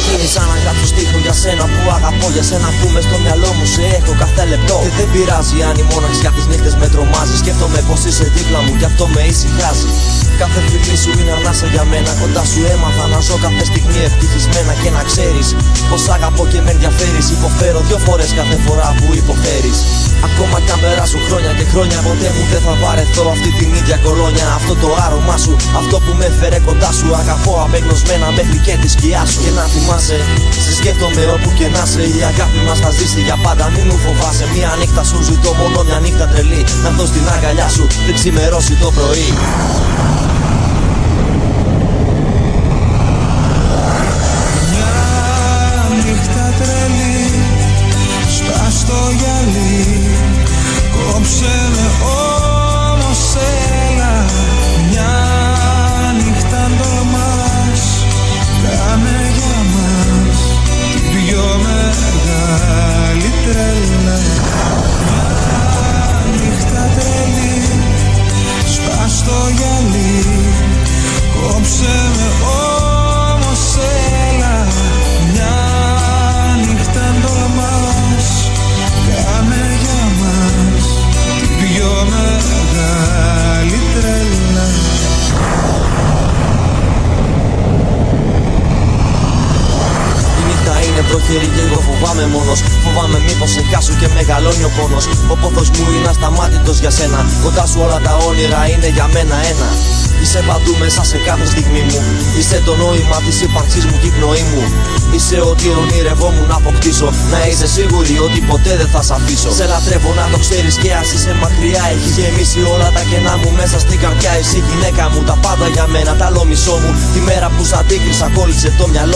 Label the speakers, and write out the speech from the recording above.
Speaker 1: Ξεκίνησα να γράψω στίχο για σένα που αγαπώ, για σένα που μες στο μυαλό μου σε έχω κάθε λεπτό. Και δεν πειράζει αν η μόναξιά τις νύχτες με τρομάζει. Σκέφτομαι πως είσαι δίπλα μου και αυτό με ησυχάζει. Κάθε φιλή σου είναι ανάσα για μένα. Κοντά σου έμαθα να ζω κάθε στιγμή ευτυχισμένα. Και να ξέρεις πως αγαπώ και με ενδιαφέρεις. Υποφέρω 2 φορές κάθε φορά που υποφέρεις. Ακόμα κι αν περάσουν χρόνια και χρόνια, ποτέ μου δεν θα βαρεθώ αυτή την ίδια κολόνια. Αυτό το άρωμά σου, αυτό που με φέρε κοντά σου. Αγαπώ απεγνωσμένα μέχρι και τη σκιά σου. Και να θυμάσαι, σε σκέφτομαι όπου και να σε. Η αγάπη μας θα ζήσει για πάντα, μην μου φοβάσαι. Μια νύχτα σου ζητώ, μόνο μια νύχτα τρελή. Να δω στην αγκαλιά σου πριν ξημερώσει το πρωί.
Speaker 2: Στο γυαλί, κόψε με όμως έλα. Μια νύχτα τολμάς, κάνε για μας την πιο μεγάλη τρέλα. Μια νύχτα τρελή, σπάς το γυαλί, κόψε με όμως έλα. Μια νύχτα τολμάς, κάνε για μας την πιο μεγάλη τρέλα.
Speaker 1: Η νύχτα είναι προχερή και εγώ φοβάμαι μόνος. Φοβάμαι μήπως σε χάσω και μεγαλώνει ο πόνος. Ο πόθος μου είναι ασταμάτητος για σένα. Κοντά σου όλα τα όνειρα είναι για μένα ένα. Είσαι παντού μέσα σε κάθε στιγμή μου. Είσαι το νόημα της ύπαρξής μου και η πνοή μου. Είσαι ό,τι ονειρευόμουν να αποκτήσω. Να είσαι σίγουρη ότι ποτέ δεν θα σ' αφήσω. Σε λατρεύω να το ξέρεις και ας είσαι μακριά. Έχει γεμίσει όλα τα κενά μου μέσα στην καρδιά. Εσύ γυναίκα μου, τα πάντα για μένα, τα άλλο μισό μου. Τη μέρα που σ' αντίκρισα κόλλησε το μυαλό.